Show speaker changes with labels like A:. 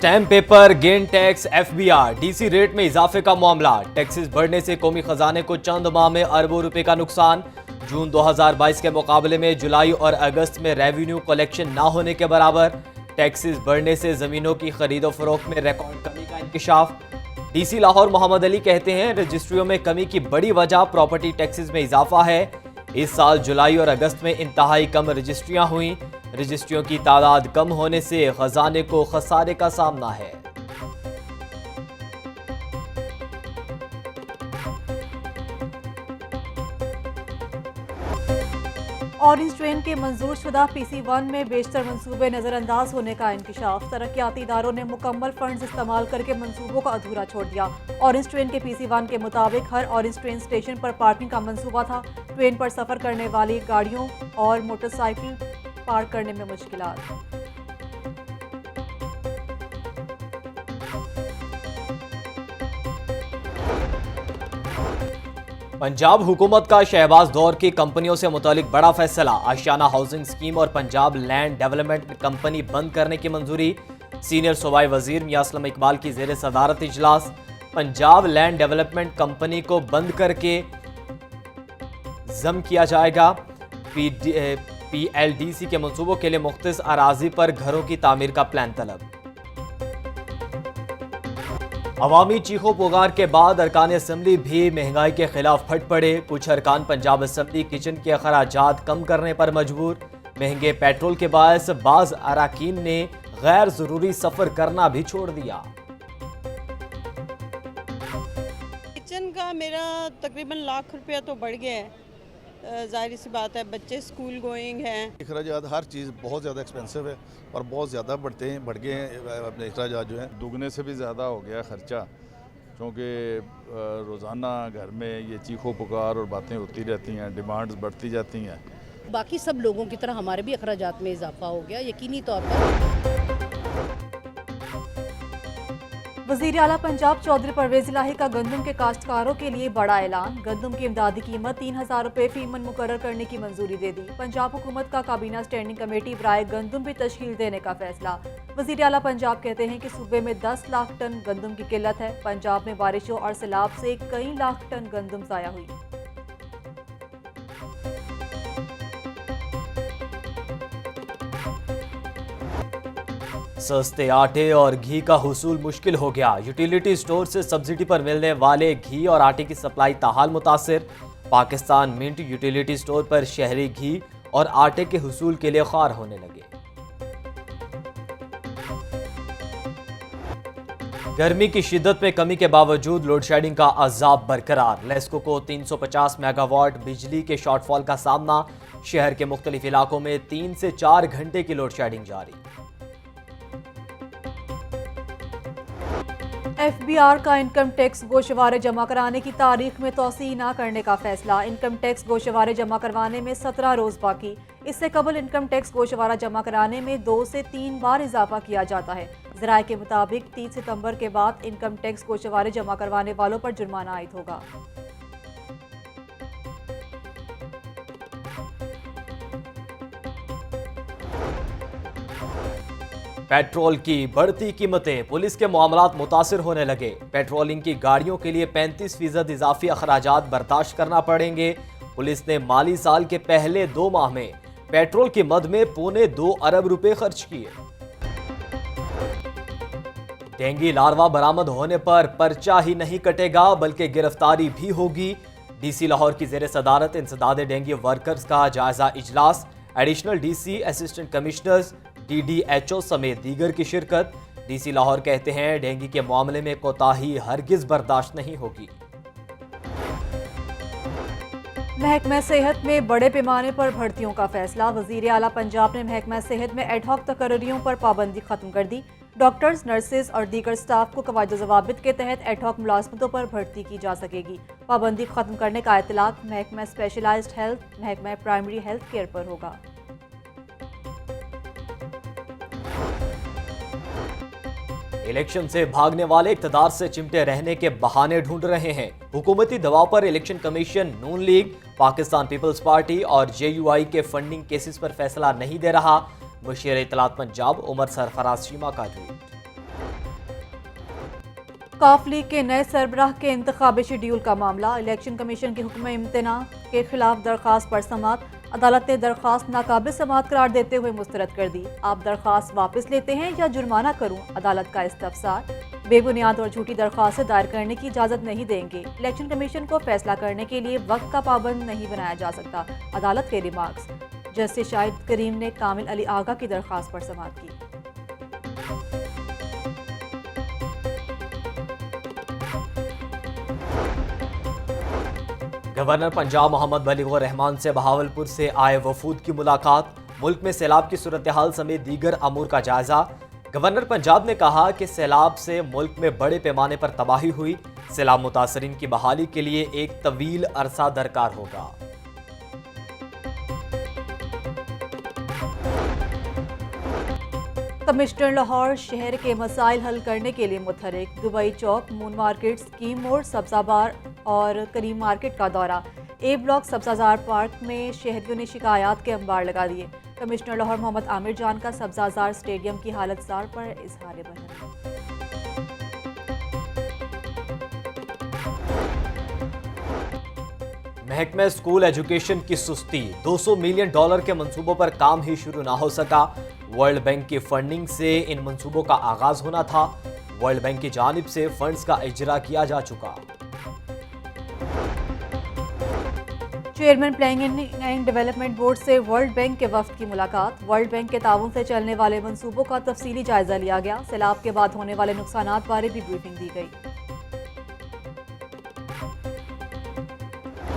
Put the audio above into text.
A: Stamp paper, gain tax, FBR, DC rate में इजाफे का मामला। टैक्सेस बढ़ने से कौमी खजाने को चंद माह में अरबों रुपए का नुकसान। जून 2022 के मुकाबले में जुलाई और अगस्त में रेवेन्यू कलेक्शन ना होने के बराबर। टैक्सेस बढ़ने से जमीनों की खरीदो फरोख्त में रिकॉर्ड कमी का इंकशाफ। डीसी लाहौर मोहम्मद अली कहते हैं रजिस्ट्रियों में कमी की बड़ी वजह प्रॉपर्टी टैक्सेस में इजाफा है। इस साल जुलाई और अगस्त में इंतहाई कम रजिस्ट्रियां हुई। रजिस्ट्रियों की तादाद कम होने से खजाने को खसारे का सामना है।
B: ऑरेंज ट्रेन के मंजूर शुदा PC1 में बेशतर मंसूबे नजरअंदाज होने का इंकशाफ। तरक्याती इदारों ने मुकम्मल फंड्स इस्तेमाल करके मंसूबों का अधूरा छोड़ दिया। ऑरेंज ट्रेन के PC1 के मुताबिक हर ऑरेंज ट्रेन स्टेशन पर पार्किंग का मंसूबा था। ट्रेन पर सफर करने वाली गाड़ियों और मोटरसाइकिल पार्क करने में मुश्किलात।
A: पंजाब हुकूमत का शहबाज दौर की कंपनियों से मुतालिक बड़ा फैसला। आशियाना हाउसिंग स्कीम और पंजाब लैंड डेवलपमेंट कंपनी बंद करने की मंजूरी। सीनियर सूबाई वजीर मियां असलम इकबाल की जेर सदारत इजलास। पंजाब लैंड डेवलपमेंट कंपनी को बंद करके जम किया जाएगा। PLDC के मंसूबों के लिए मुख्तस अराजी पर घरों की तामीर का प्लान तलब। अवामी चीखों पुकार के बाद अरकान असम्बली भी महंगाई के खिलाफ फट पड़े। कुछ अरकान पंजाब असम्बली किचन के अखराजात कम करने पर मजबूर। महंगे पेट्रोल के बायस बाज अराकीन ने गैर जरूरी सफर करना भी छोड़ दिया।
C: किचन का मेरा तकरीबन लाख रुपया तो बढ़ गया है। जाहिर सी बात है, बच्चे स्कूल गोइंग हैं।
D: अखराजात हर चीज़ बहुत ज़्यादा एक्सपेंसिव है और बहुत ज़्यादा बढ़ गए हैं अपने अखराजात जो हैं।
E: दुगने से भी ज़्यादा हो गया खर्चा, क्योंकि रोज़ाना घर में ये चीखों पुकार और बातें होती रहती हैं, डिमांड्स बढ़ती जाती हैं।
F: बाकी सब लोगों की तरह हमारे भी अखराजात में इजाफा हो गया यकीनी तौर पर।
B: वज़ीर आला पंजाब चौधरी परवेज इलाही का गंदम के काश्तकारों के लिए बड़ा ऐलान। गंदम की इमदादी कीमत 3000 रुपये फी मन मुकर्रर करने की मंजूरी दे दी। पंजाब हुकूमत का काबीना स्टैंडिंग कमेटी बराए गंदम भी तश्कील देने का फैसला। वज़ीर आला पंजाब कहते हैं कि सूबे में 10 लाख टन गंदम की किल्लत है। पंजाब में बारिशों और सैलाब से कई लाख टन गंदम ज़ाया हुई।
A: सस्ते आटे और घी का हुसूल मुश्किल हो गया। यूटिलिटी स्टोर से सब्सिडी पर मिलने वाले घी और आटे की सप्लाई ताहाल मुतासिर। पाकिस्तान मिंट यूटिलिटी स्टोर पर शहरी घी और आटे के हुसूल के लिए ख्वार होने लगे। गर्मी की शिद्दत में कमी के बावजूद लोड शेडिंग का अजाब बरकरार। लेस्को को 350 मेगावाट बिजली के शॉर्टफॉल का सामना। शहर के मुख्तलिफ इलाकों में 3 से 4 घंटे की लोड शेडिंग जारी।
B: FBR का इनकम टैक्स गोशवारे जमा कराने की तारीख में तोसी न करने का फैसला। इनकम टैक्स गोशवारे जमा करवाने में 17 रोज बाकी। इससे कबल इनकम टैक्स गोशवारा जमा कराने में 2 से 3 बार इजाफा किया जाता है। ज़राए के मुताबिक 30 सितंबर के बाद इनकम टैक्स गोशवारे जमा करवाने वालों पर जुर्माना आयद होगा।
A: पेट्रोल की बढ़ती कीमतें, पुलिस के मामलात मुतासिर होने लगे। पेट्रोलिंग की गाड़ियों के लिए 35% इजाफी अखराजात बर्दाश्त करना पड़ेंगे। पुलिस ने माली साल के पहले 2 माह में पेट्रोल की मद में 2.25 अरब रुपए खर्च किए। डेंगू लार्वा बरामद होने पर पर्चा ही नहीं कटेगा बल्कि गिरफ्तारी भी होगी। डीसी लाहौर की जेर सदारत इंसदाद डेंगू वर्कर्स का जायजा इजलास। Additional DC, assistant commissioners, DDHO समेत दीगर की शिरकत। डीसी लाहौर कहते हैं डेंगू के मामले में कोताही हरगिज बर्दाश्त नहीं होगी।
B: महकमा सेहत में बड़े पैमाने पर भर्तियों का फैसला। वज़ीर आला पंजाब ने महकमा सेहत में एडहॉक तकर्रियों पर पाबंदी खत्म कर दी। डॉक्टर्स, नर्सेज और दीगर स्टाफ को कवायद ज़वाबित के तहत एडहॉक मुलाजमतों पर भर्ती की जा सकेगी। पाबंदी खत्म करने का इतलाक महकमा स्पेशलाइज्ड हेल्थ, महकमा प्राइमरी हेल्थ केयर पर होगा।
A: इलेक्शन से भागने वाले इक्तदार से चिमटे रहने के बहाने ढूंढ रहे हैं। हुकूमती दबाव पर इलेक्शन कमीशन, नून लीग, पाकिस्तान पीपल्स पार्टी और JUI के फंडिंग केसेस पर फैसला नहीं दे रहा। मुशीर इत्तलात पंजाब उमर सरफराज शीमा का ट्वीट।
B: काफ लीग के नए सरबराह के इंतखाबी शेड्यूल का मामला। इलेक्शन कमीशन के हुक्म इम्तना के खिलाफ दरख्वास्त पर समात। अदालत ने दरख्वास्त नाकाबिल समात करार देते हुए मुस्तरद कर दी। आप दरख्वास्त वापस लेते हैं या जुर्माना करूं? अदालत का इस्तफसार। बेबुनियाद और झूठी दरख्वास्तें दायर करने की इजाज़त नहीं देंगे। इलेक्शन कमीशन को फैसला करने के लिए वक्त का पाबंद नहीं बनाया जा सकता। अदालत के रिमार्क्स। जस्टिस शाहिद करीम ने कामिल अली आगा की दरख्वास्त पर समात की।
A: गवर्नर पंजाब मोहम्मद बलीगुर रहमान से बहावलपुर से आए वफूद की मुलाकात। मुल्क में सैलाब की सूरत हाल समेत दीगर अमूर का जायजा। गवर्नर पंजाब ने कहा कि सैलाब से मुल्क में बड़े पैमाने पर तबाही हुई। सैलाब मुतासरीन की बहाली के लिए एक तवील अरसा दरकार होगा।
B: कमिश्नर लाहौर शहर के मसाइल हल करने के लिए मुतहरिक। दुबई चौक, मून मार्केट, स्कीम मोड़, सब्जाबार और करीम मार्केट का दौरा। ए ब्लॉक सब्जाजार पार्क में शहरियों ने शिकायत के अंबार लगा दिए। कमिश्नर लाहौर मोहम्मद आमिर जान का सब्जाजार स्टेडियम की हालत सार पर इजहार बहम।
A: महकमे स्कूल एजुकेशन की सुस्ती। $200 मिलियन के मंसूबों पर काम ही शुरू ना हो सका। वर्ल्ड बैंक की फंडिंग से इन मंसूबों का आगाज होना था। वर्ल्ड बैंक की जानिब से फंड्स का इजरा किया जा चुका।
B: Chairman planning and development board से वर्ल्ड बैंक के वफ्द की मुलाकात। वर्ल्ड बैंक के ताउन से चलने वाले मंसूबों का तफसीली जायजा लिया गया। सैलाब के बाद होने वाले नुकसानात बारे भी ब्रीफिंग दी गई।